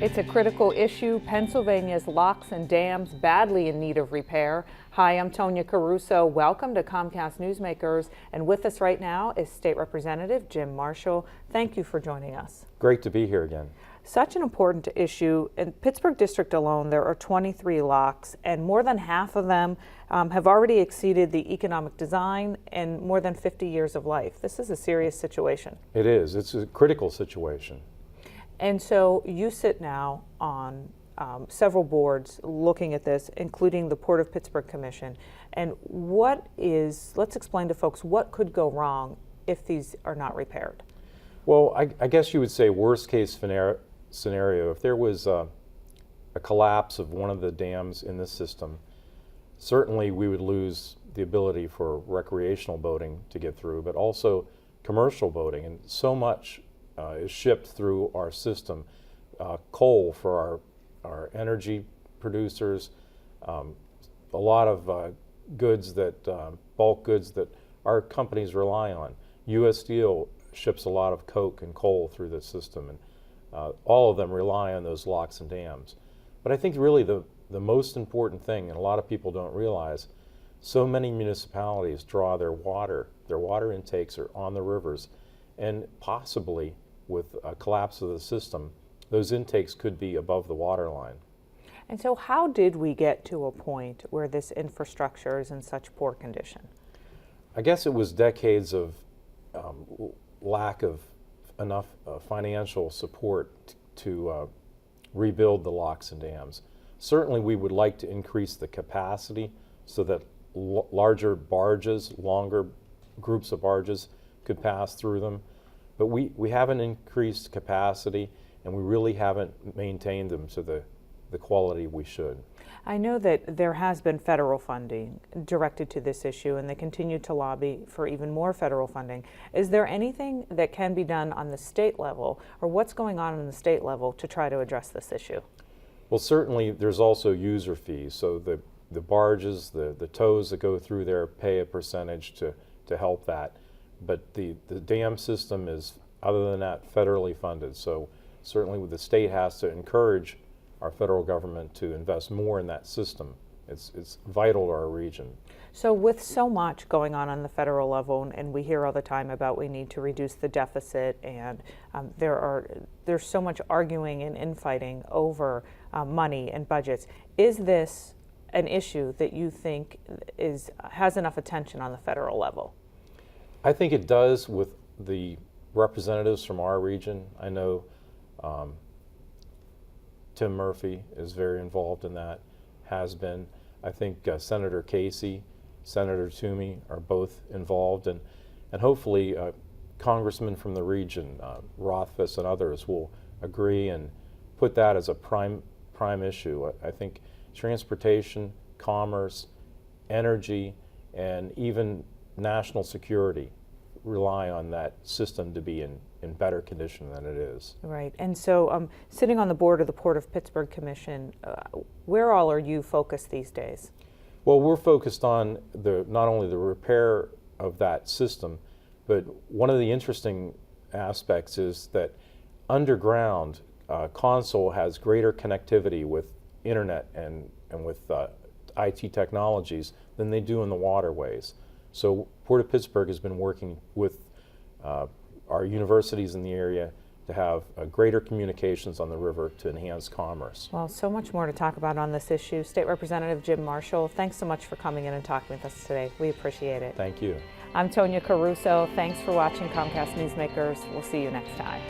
It's a critical issue. Pennsylvania's locks and dams badly in need of repair. Hi, I'm Tonya Caruso. Welcome to Comcast Newsmakers. And with us right now is State Representative Jim Marshall. Thank you for joining us. Great to be here again. Such an important issue. In Pittsburgh District alone, there are 23 locks, and more than half of them have already exceeded the economic design and more than 50 years of life. This is a serious situation. It is. It's a critical situation. And so you sit now on several boards looking at this, including the Port of Pittsburgh Commission. And let's explain to folks what could go wrong if these are not repaired. Well, I guess you would say worst case scenario, if there was a collapse of one of the dams in this system, certainly we would lose the ability for recreational boating to get through, but also commercial boating. And so much is shipped through our system. Coal for our energy producers, a lot of goods bulk goods that our companies rely on. U.S. Steel ships a lot of coke and coal through the system, and all of them rely on those locks and dams. But I think really the most important thing, and a lot of people don't realize, so many municipalities draw their water intakes are on the rivers, and possibly with a collapse of the system, those intakes could be above the water line. And so how did we get to a point where this infrastructure is in such poor condition? I guess it was decades of lack of enough financial support to rebuild the locks and dams. Certainly we would like to increase the capacity so that larger barges, longer groups of barges could pass through them. But we haven't increased capacity, and we really haven't maintained them to the quality we should. I know that there has been federal funding directed to this issue, and they continue to lobby for even more federal funding. Is there anything that can be done on the state level, or what's going on the state level to try to address this issue? Well, certainly there's also user fees. So the barges, the tows that go through there pay a percentage to help that. But the dam system is, other than that, federally funded. So certainly the state has to encourage our federal government to invest more in that system. It's vital to our region. So with so much going on the federal level, and we hear all the time about we need to reduce the deficit, and there's so much arguing and infighting over money and budgets. Is this an issue that you think has enough attention on the federal level? I think it does with the representatives from our region. I know Tim Murphy is very involved in that, has been. I think Senator Casey, Senator Toomey are both involved, and hopefully congressmen from the region, Rothfuss and others, will agree and put that as a prime issue. I think transportation, commerce, energy, and even national security rely on that system to be in better condition than it is. Right. And so sitting on the board of the Port of Pittsburgh Commission, where all are you focused these days? Well, we're focused on not only the repair of that system, but one of the interesting aspects is that underground, Consul has greater connectivity with internet and with IT technologies than they do in the waterways. So Port of Pittsburgh has been working with our universities in the area to have greater communications on the river to enhance commerce. Well, so much more to talk about on this issue. State Representative Jim Marshall, thanks so much for coming in and talking with us today. We appreciate it. Thank you. I'm Tonya Caruso. Thanks for watching Comcast Newsmakers. We'll see you next time.